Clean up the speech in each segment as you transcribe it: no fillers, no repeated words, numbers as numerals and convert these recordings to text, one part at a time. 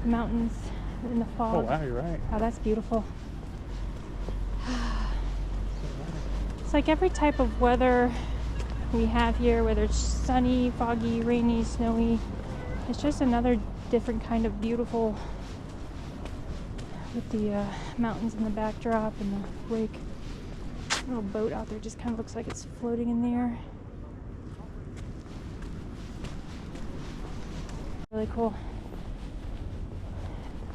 mountains in the fog. Oh wow, you're right. Oh, that's beautiful. It's like every type of weather we have here, whether it's sunny, foggy, rainy, snowy. It's just another different kind of beautiful, with the mountains in the backdrop and the lake. Little boat out there just kind of looks like it's floating in the air. Really cool.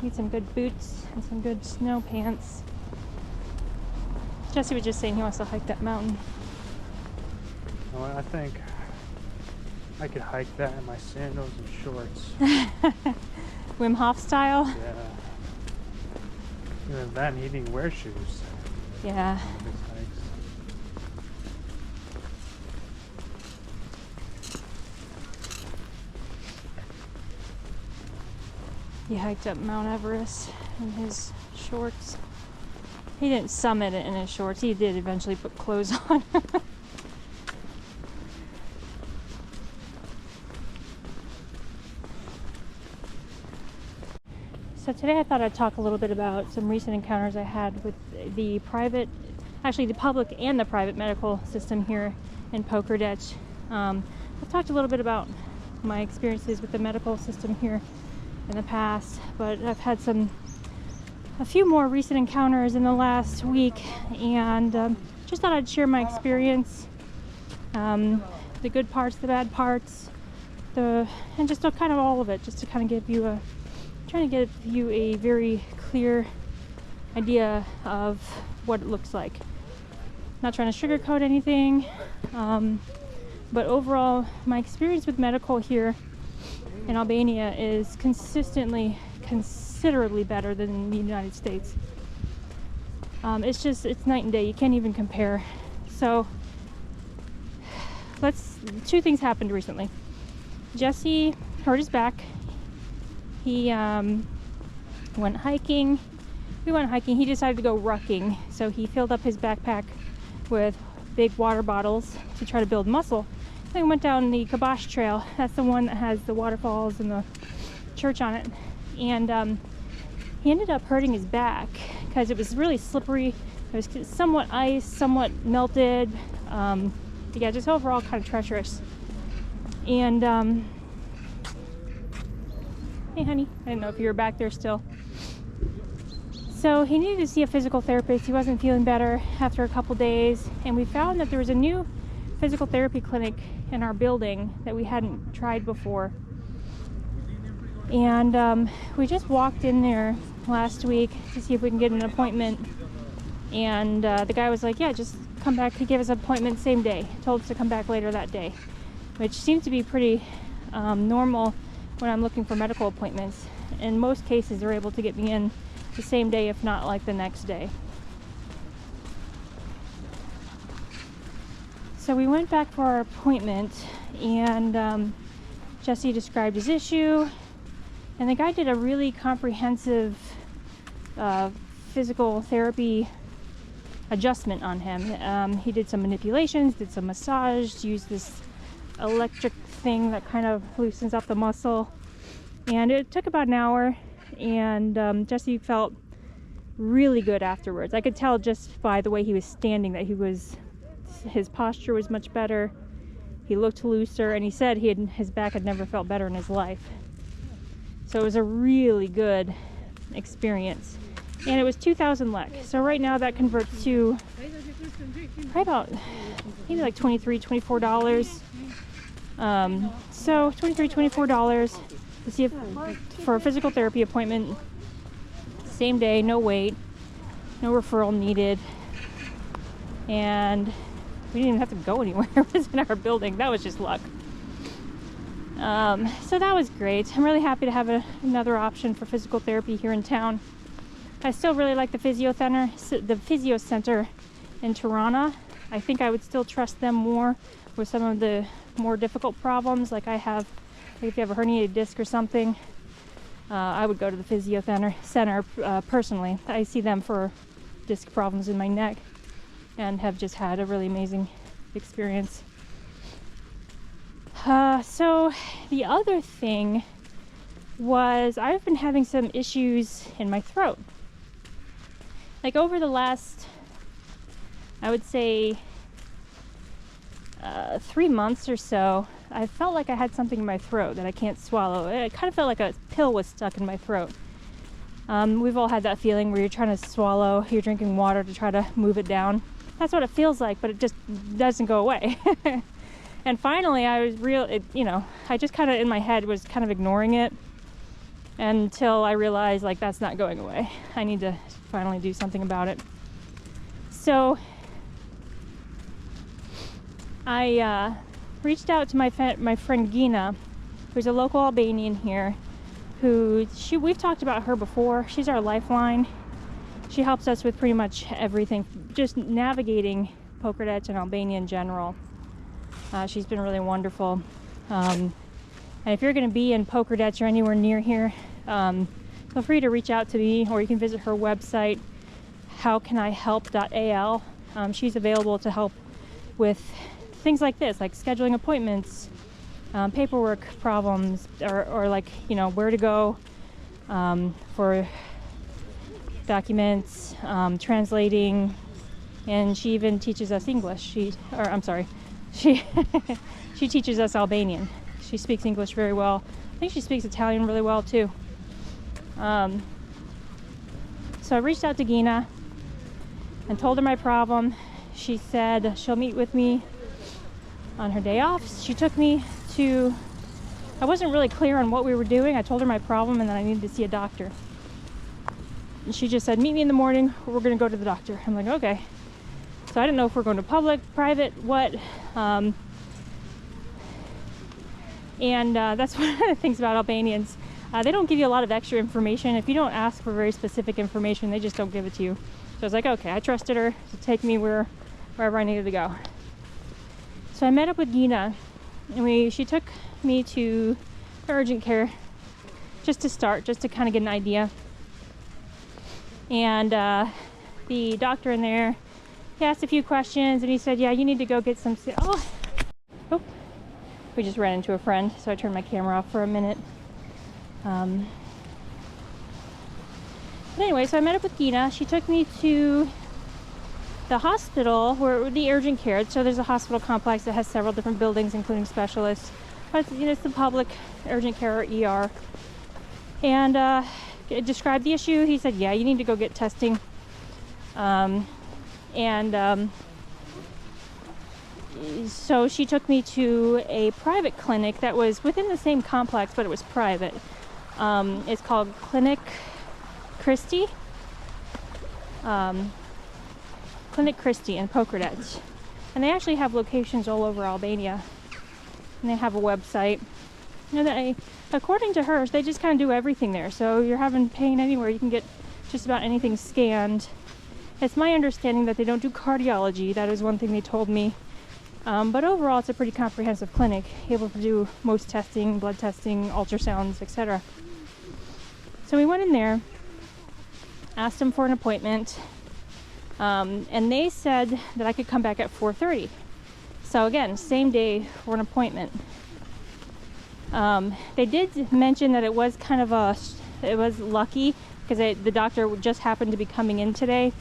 Need some good boots and some good snow pants. Jesse was just saying he wants to hike that mountain. Well, I think I could hike that in my sandals and shorts. Wim Hof style? Yeah. Even then, he didn't wear shoes. Yeah. on these hikes. He hiked up Mount Everest in his shorts. He didn't summit it in his shorts. He did eventually put clothes on. So today I thought I'd talk a little bit about some recent encounters I had with the private, actually the public and the private medical system here in Pokerditch. I've talked a little bit about my experiences with the medical system here in the past, but I've had a few more recent encounters in the last week, and just thought I'd share my experience, the good parts, the bad parts, and just kind of all of it, just to kind of give you trying to give you a very clear idea of what it looks like. Not trying to sugarcoat anything, but overall my experience with medical here in Albania is considerably better than in the United States. It's night and day. You can't even compare. So two things happened recently. Jesse hurt his back. He went hiking. We went hiking. He decided to go rucking. So he filled up his backpack with big water bottles to try to build muscle. Then we went down the Kabash Trail. That's the one that has the waterfalls and the church on it. And he ended up hurting his back because it was really slippery. It was somewhat ice, somewhat melted. Yeah, just overall kind of treacherous. And hey honey, I didn't know if you were back there still. So he needed to see a physical therapist. He wasn't feeling better after a couple days, and we found that there was a new physical therapy clinic in our building that we hadn't tried before. And we just walked in there last week to see if we can get an appointment, and the guy was like, yeah, just come back. He gave us an appointment same day, told us to come back later that day, which seems to be pretty normal when I'm looking for medical appointments. In most cases, they're able to get me in the same day, if not like the next day. So we went back for our appointment, and Jesse described his issue, and the guy did a really comprehensive physical therapy adjustment on him. He did some manipulations, did some massage, used this electric thing that kind of loosens up the muscle, and it took about an hour, and Jesse felt really good afterwards. I could tell just by the way he was standing that his posture was much better. He looked looser, and he said his back had never felt better in his life. So it was a really good experience, and it was 2,000 lek. So right now that converts to probably about maybe like $23-24. So $23-24 to see for a physical therapy appointment, same day, no wait, no referral needed, and we didn't even have to go anywhere. It was in our building. That was just luck. So that was great. I'm really happy to have another option for physical therapy here in town. I still really like the physio center in Tirana. I think I would still trust them more with some of the more difficult problems, like if you have a herniated disc or something. I would go to the physio center personally. I see them for disc problems in my neck, and have just had a really amazing experience. So the other thing was I've been having some issues in my throat. Like over the last, I would say, 3 months or so, I felt like I had something in my throat that I can't swallow. It kind of felt like a pill was stuck in my throat. We've all had that feeling where you're trying to swallow, you're drinking water to try to move it down. That's what it feels like, but it just doesn't go away. And finally, I just kind of in my head was kind of ignoring it until I realized, like, that's not going away. I need to finally do something about it. So I reached out to my friend Gina, who's a local Albanian here, we've talked about her before. She's our lifeline. She helps us with pretty much everything, just navigating Pokrdec and Albania in general. She's been really wonderful. And if you're going to be in Pokrdec or anywhere near here, feel free to reach out to me, or you can visit her website, howcanihelp.al. She's available to help with things like this, like scheduling appointments, paperwork problems, or like, where to go for documents, translating, and she even teaches us English. She teaches us Albanian. She speaks English very well. I think she speaks Italian really well too. So I reached out to Gina and told her my problem. She said she'll meet with me on her day off. She took me to, I wasn't really clear on what we were doing. I told her my problem and that I needed to see a doctor. And she just said, meet me in the morning, we're going to go to the doctor. I'm like, okay. So I didn't know if we're going to public, private, what. And that's one of the things about Albanians. They don't give you a lot of extra information. If you don't ask for very specific information, they just don't give it to you. So I was like, okay, I trusted her to take me wherever I needed to go. So I met up with Gina, and she took me to urgent care just to kind of get an idea. And the doctor in there, he asked a few questions, and he said, yeah, you need to go get some... Oh, we just ran into a friend, so I turned my camera off for a minute. But anyway, so I met up with Gina. She took me to the hospital, the urgent care. So there's a hospital complex that has several different buildings, including specialists. But it's the public urgent care, or ER. And described the issue. He said, yeah, you need to go get testing. So she took me to a private clinic that was within the same complex, but it was private. It's called Clinic Christie. Clinic Christie in Pokrdec. And they actually have locations all over Albania. And they have a website. According to her, they just kind of do everything there. So you're having pain anywhere, you can get just about anything scanned. It's my understanding that they don't do cardiology. That is one thing they told me. But overall, it's a pretty comprehensive clinic, able to do most testing, blood testing, ultrasounds, etc. So we went in there, asked them for an appointment, and they said that I could come back at 4:30. So again, same day for an appointment. They did mention that it was it was lucky because the doctor just happened to be coming in today,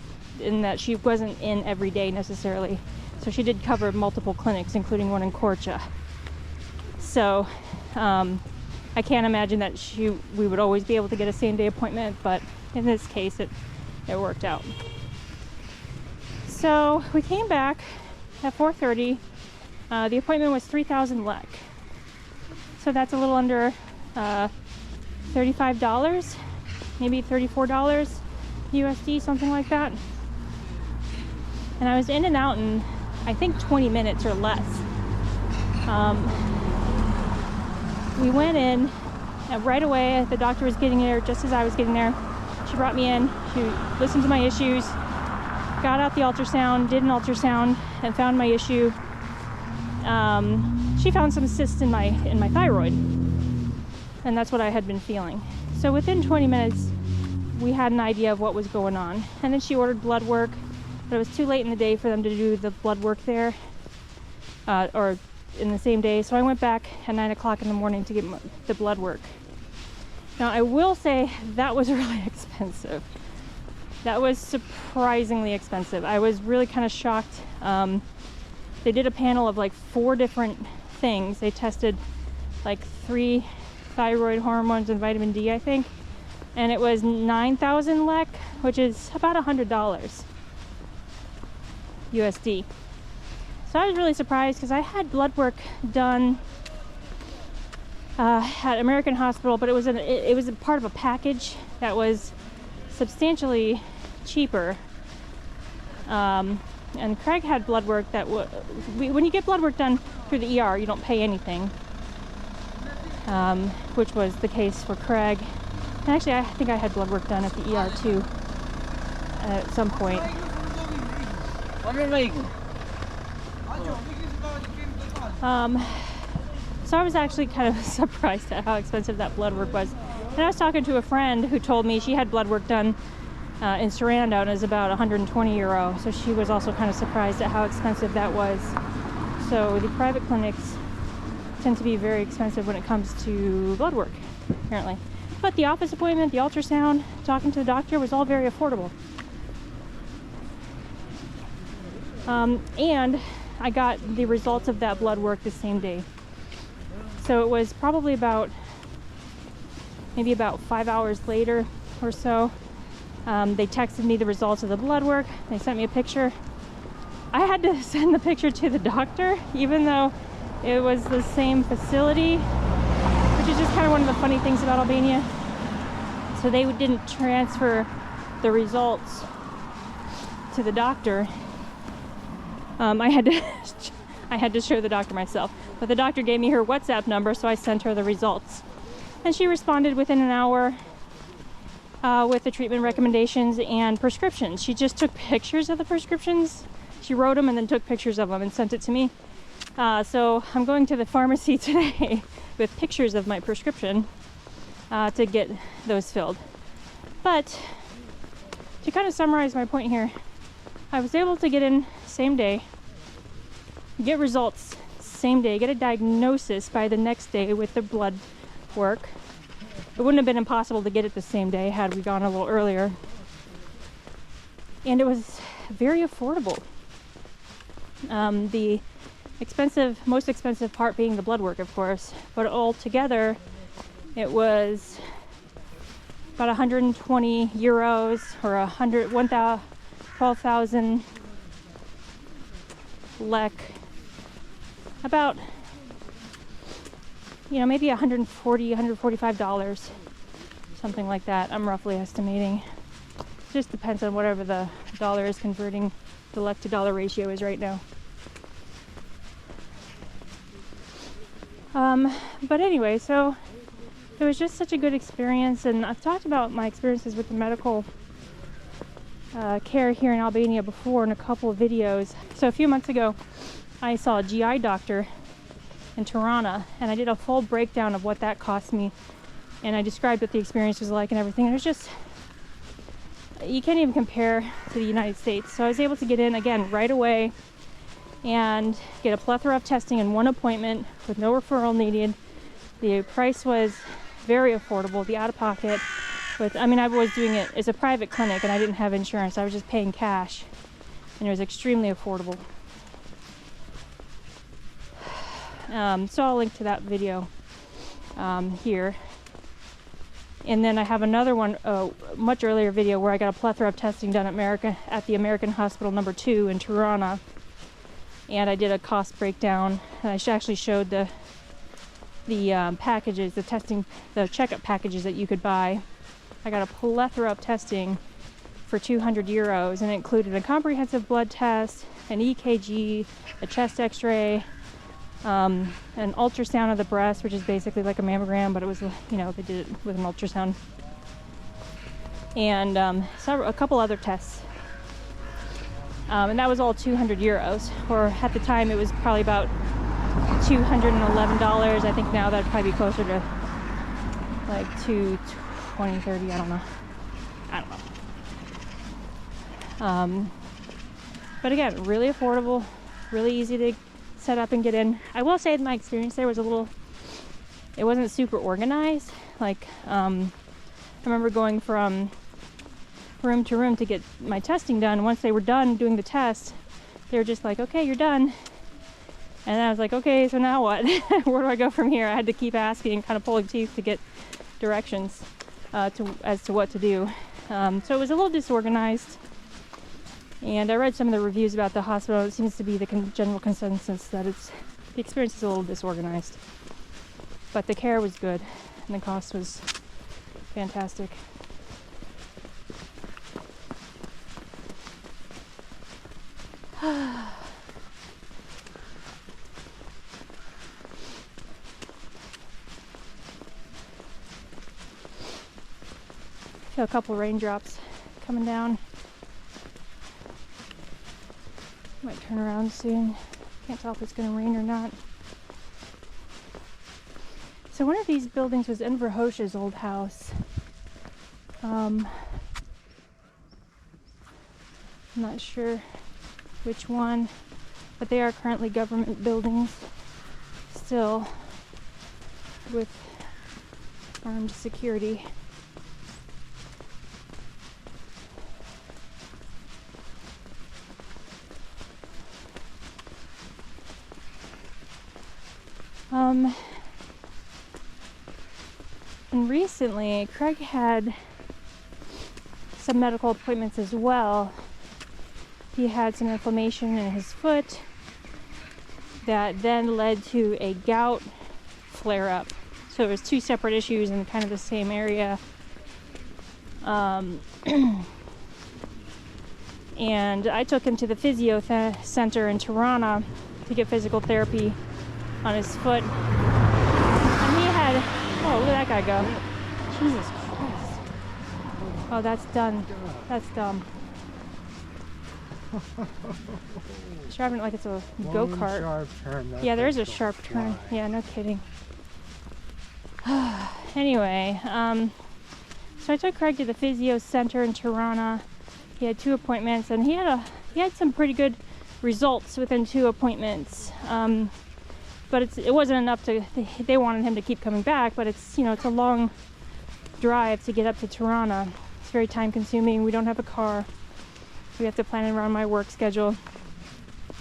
and that she wasn't in every day necessarily. So she did cover multiple clinics, including one in Korcha. So I can't imagine that we would always be able to get a same day appointment, but in this case it worked out. So we came back at 4:30. The appointment was 3,000 lek. So that's a little under $35, maybe $34 USD, something like that. And I was in and out in, I think, 20 minutes or less. We went in, and right away the doctor was getting there just as I was getting there. She brought me in, she listened to my issues, got out the ultrasound, did an ultrasound, and found my issue. She found some cysts in my thyroid, and that's what I had been feeling. So within 20 minutes we had an idea of what was going on, and then she ordered blood work, but it was too late in the day for them to do the blood work there, or in the same day. So I went back at 9 o'clock in the morning to get the blood work. Now, I will say that was really expensive. That was surprisingly expensive. I was really kind of shocked. They did a panel of like 4 different things. They tested like 3 thyroid hormones and vitamin D, I think. And it was 9,000 lek, which is about $100 USD. So I was really surprised because I had blood work done at American Hospital, but it was a part of a package that was substantially cheaper. And Craig had blood work that when you get blood work done through the ER, you don't pay anything, which was the case for Craig. And actually, I think I had blood work done at the ER too at some point. So I was actually kind of surprised at how expensive that blood work was. And I was talking to a friend who told me she had blood work done in Saranda, and it was about 120 euro. So she was also kind of surprised at how expensive that was. So the private clinics tend to be very expensive when it comes to blood work, apparently. But the office appointment, the ultrasound, talking to the doctor was all very affordable. And I got the results of that blood work the same day. So it was probably maybe about 5 hours later or so. They texted me the results of the blood work. They sent me a picture. I had to send the picture to the doctor, even though it was the same facility, which is just kind of one of the funny things about Albania. So they didn't transfer the results to the doctor. I had to show the doctor myself, but the doctor gave me her WhatsApp number, so I sent her the results, and she responded within an hour with the treatment recommendations and prescriptions. She just took pictures of the prescriptions. She wrote them and then took pictures of them and sent it to me. So I'm going to the pharmacy today with pictures of my prescription to get those filled. But to kind of summarize my point here, I was able to get in same day, get results same day, get a diagnosis by the next day with the blood work. It wouldn't have been impossible to get it the same day had we gone a little earlier. And it was very affordable. The most expensive part being the blood work, of course, but altogether it was about 120 euros or 12,000 lek, about, maybe $140, $145, something like that. I'm roughly estimating. Just depends on whatever the dollar is converting, the lek to dollar ratio is right now. But anyway, so it was just such a good experience, and I've talked about my experiences with the medical care here in Albania before in a couple of videos. So a few months ago, I saw a GI doctor in Tirana, and I did a full breakdown of what that cost me, and I described what the experience was like and everything. And it was just, you can't even compare to the United States. So I was able to get in again right away and get a plethora of testing in one appointment with no referral needed. The price was very affordable, the out-of-pocket. I was doing it as a private clinic and I didn't have insurance. I was just paying cash, and it was extremely affordable. So I'll link to that video here. And then I have another one, much earlier video, where I got a plethora of testing done at the American Hospital number 2 in Tirana. And I did a cost breakdown. And I actually showed the packages, the checkup packages that you could buy. I got a plethora of testing for 200 euros, and it included a comprehensive blood test, an EKG, a chest x-ray, an ultrasound of the breast, which is basically like a mammogram, but it was, they did it with an ultrasound, and a couple other tests. And that was all 200 euros, or at the time it was probably about $211. I think now that'd probably be closer to like 220, 30, I don't know. But again, really affordable, really easy to set up and get in. I will say that my experience there was a little it wasn't super organized. Like, I remember going from room to room to get my testing done. Once they were done doing the test, they were just like, okay, you're done. And I was like, okay, so now what? Where do I go from here? I had to keep asking and kind of pulling teeth to get directions as to what to do. So it was a little disorganized. And I read some of the reviews about the hospital. It seems to be the general consensus that the experience is a little disorganized. But the care was good, and the cost was fantastic. Feel a couple raindrops coming down. Might turn around soon. Can't tell if it's going to rain or not. So one of these buildings was Enver Hoxha's old house. I'm not sure which one, but they are currently government buildings still with armed security. And recently, Craig had some medical appointments as well. He had some inflammation in his foot that then led to a gout flare-up. So it was two separate issues in kind of the same area. And I took him to the physio center in Tirana to get physical therapy on his foot. And he had, oh, look at that guy go. Jesus Christ. Oh, that's done. That's dumb. He's driving it like it's a go-kart. Sharp turn. Yeah, there is a sharp turn. Yeah, no kidding. Anyway, so I took Craig to the physio center in Tirana. He had 2 appointments, and he had some pretty good results within 2 appointments. But it wasn't enough they wanted him to keep coming back, but it's a long drive to get up to Tirana. It's very time consuming. We don't have a car. We have to plan it around my work schedule.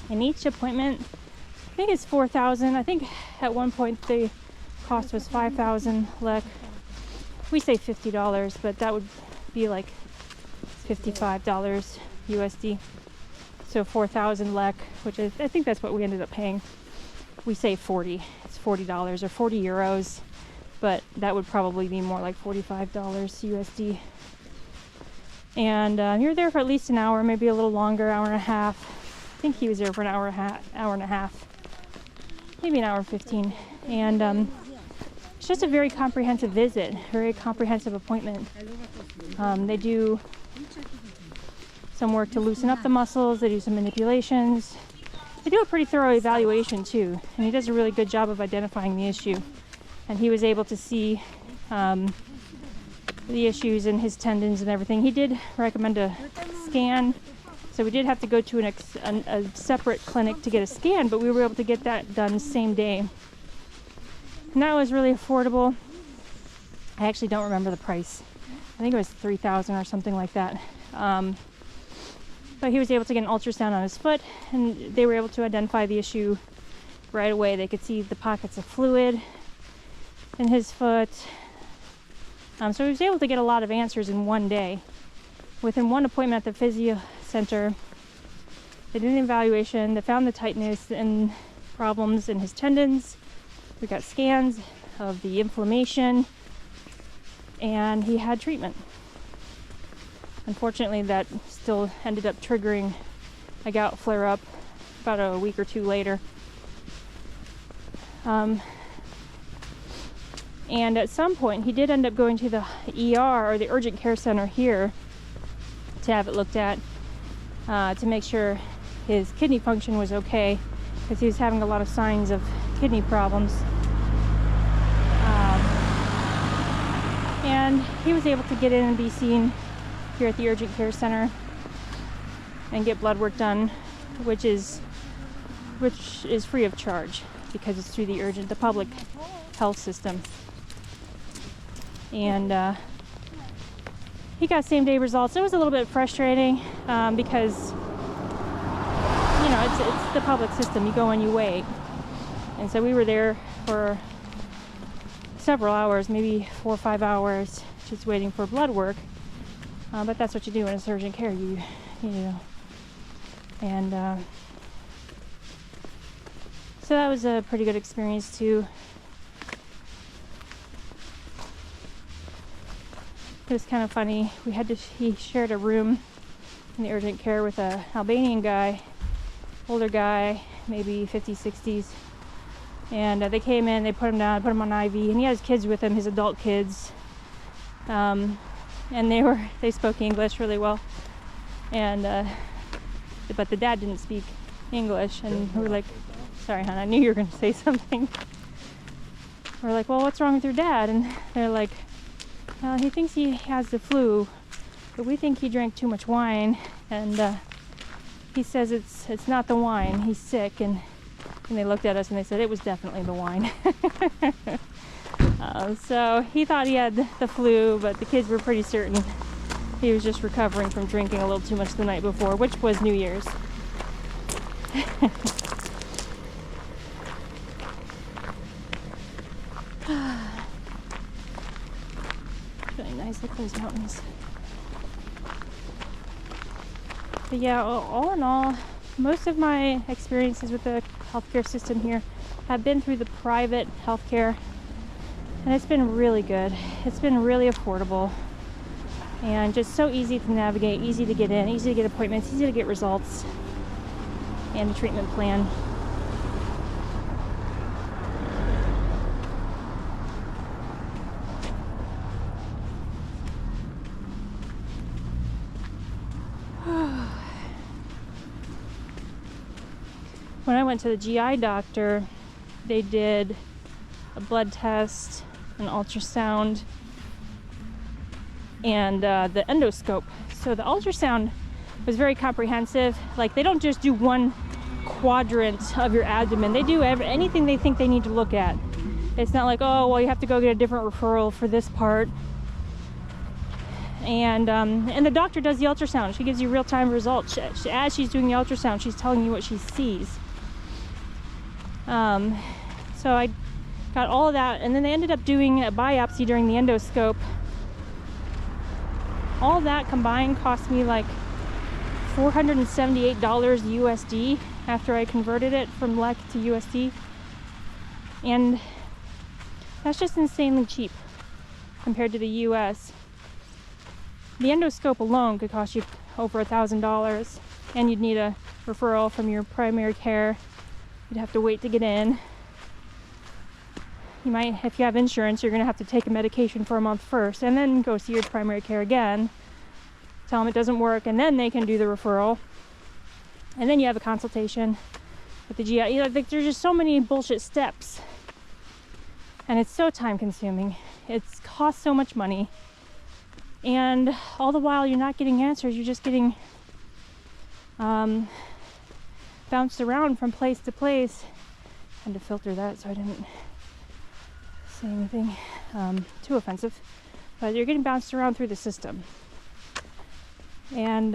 And each appointment, I think it's 4,000. I think at one point the cost was 5,000 lek. We say $50, but that would be like $55 USD. So 4,000 lek, which is, I think that's what we ended up paying. We say 40. It's $40 or 40 euros, but that would probably be more like $45 USD. And you're there for at least an hour, maybe a little longer, hour and a half. I think he was there for an hour and a half, maybe an hour and 15. And it's just a very comprehensive visit, very comprehensive appointment. They do some work to loosen up the muscles. They do some manipulations. They do a pretty thorough evaluation too, and he does a really good job of identifying the issue. And he was able to see the issues in his tendons and everything. He did recommend a scan, so we did have to go to a separate clinic to get a scan, but we were able to get that done the same day. And that was really affordable. I actually don't remember the price. I think it was 3,000 or something like that. But he was able to get an ultrasound on his foot, and they were able to identify the issue right away. They could see the pockets of fluid in his foot. So he was able to get a lot of answers in one day. Within one appointment at the physio center, they did an evaluation. They found the tightness and problems in his tendons. We got scans of the inflammation, and he had treatment. Unfortunately, that still ended up triggering a gout flare-up about a week or two later. And at some point, he did end up going to the ER, or the urgent care center here, to have it looked at, to make sure his kidney function was okay, because he was having a lot of signs of kidney problems. And he was able to get in and be seen here at the urgent care center and get blood work done, which is free of charge. because it's through the public health system. And he got same-day results. It was a little bit frustrating because, you know, it's the public system. You go and you wait. And so we were there for several hours, maybe 4 or 5 hours, just waiting for blood work. But that's what you do in a urgent care. You know. And so that was a pretty good experience too. It was kind of funny. He shared a room in the urgent care with an Albanian guy, older guy, maybe 50s, 60s. And they came in, they put him down, put him on IV, and he had his kids with him, his adult kids. And they spoke English really well. And but the dad didn't speak English, and we were like, sorry, hon, I knew you were going to say something. We're like, well, what's wrong with your dad? And they're like, well, he thinks he has the flu, but we think he drank too much wine, and he says it's not the wine, he's sick. And they looked at us and they said it was definitely the wine. So he thought he had the flu, but the kids were pretty certain he was just recovering from drinking a little too much the night before, which was New Year's. Really nice, look at those mountains. But yeah, all in all, most of my experiences with the healthcare system here have been through the private healthcare, and it's been really good. It's been really affordable and just so easy to navigate, easy to get in, easy to get appointments, easy to get results, and the treatment plan. When I went to the GI doctor, they did a blood test, an ultrasound, and the endoscope. So the ultrasound was very comprehensive. Like, they don't just do one quadrant of your abdomen. They do anything they think they need to look at. It's not like, oh, well, you have to go get a different referral for this part. And the doctor does the ultrasound. She gives you real-time results. As she's doing the ultrasound, she's telling you what she sees. So I got all of that, and then they ended up doing a biopsy during the endoscope. All that combined cost me like $478 USD after I converted it from LEC to USD. And that's just insanely cheap compared to the US. The endoscope alone could cost you over $1,000, and you'd need a referral from your primary care. You'd have to wait to get in. You might, if you have insurance, you're going to have to take a medication for a month first, and then go see your primary care again, tell them it doesn't work, and then they can do the referral. And then you have a consultation with the GI. You know, like, there's just so many bullshit steps, and it's so time consuming. It costs so much money, and all the while you're not getting answers. You're just getting bounced around from place to place. I had to filter that so I didn't say anything too offensive, but you're getting bounced around through the system, and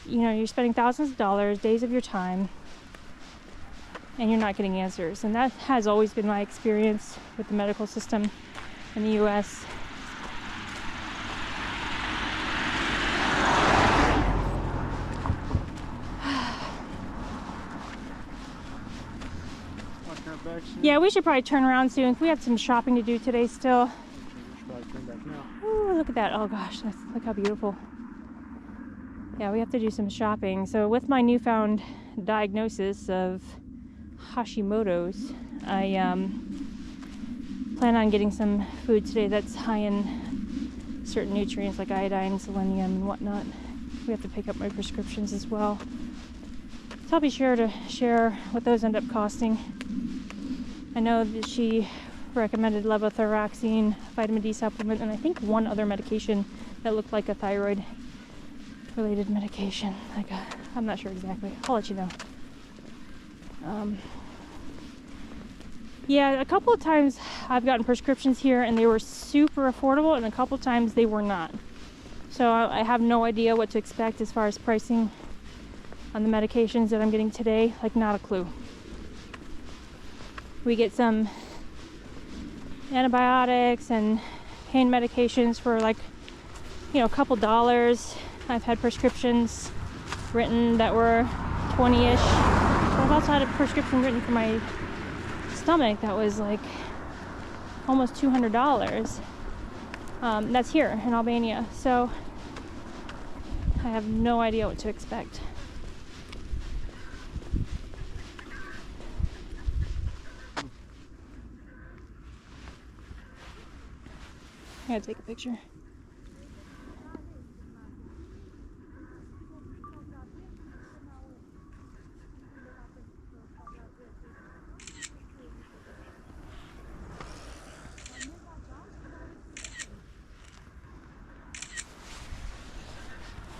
you know, you're spending thousands of dollars, days of your time, and you're not getting answers. And that has always been my experience with the medical system in the U.S. Yeah, we should probably turn around soon. We have some shopping to do today still. We should probably turn back now. Ooh, look at that. Oh gosh, look how beautiful. Yeah, we have to do some shopping. So with my newfound diagnosis of Hashimoto's, I plan on getting some food today that's high in certain nutrients like iodine, selenium, and whatnot. We have to pick up my prescriptions as well. So I'll be sure to share what those end up costing. I know that she recommended levothyroxine, vitamin D supplement, and I think one other medication that looked like a thyroid related medication. I'm not sure exactly. I'll let you know. Yeah, a couple of times I've gotten prescriptions here and they were super affordable, and a couple of times they were not. So I have no idea what to expect as far as pricing on the medications that I'm getting today. Like, not a clue. We get some antibiotics and pain medications for like, you know, a couple dollars. I've had prescriptions written that were 20-ish. But I've also had a prescription written for my stomach that was like almost $200. That's here in Albania. So I have no idea what to expect. I gotta take a picture.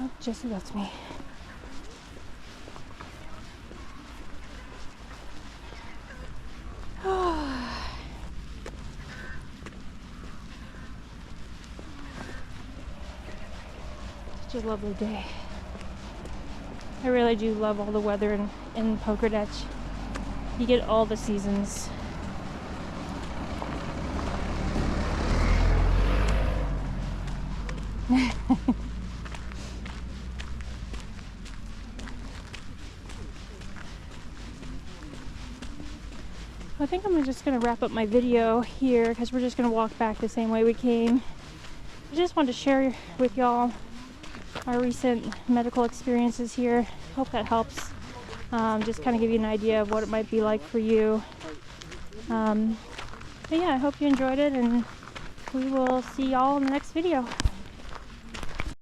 Oh, Jesse left me. Such a lovely day. I really do love all the weather in Pokerdetch. You get all the seasons. I think I'm just going to wrap up my video here because we're just going to walk back the same way we came. I just wanted to share with y'all our recent medical experiences here. Hope that helps. Just kind of give you an idea of what it might be like for you. But yeah, I hope you enjoyed it, and we will see y'all in the next video.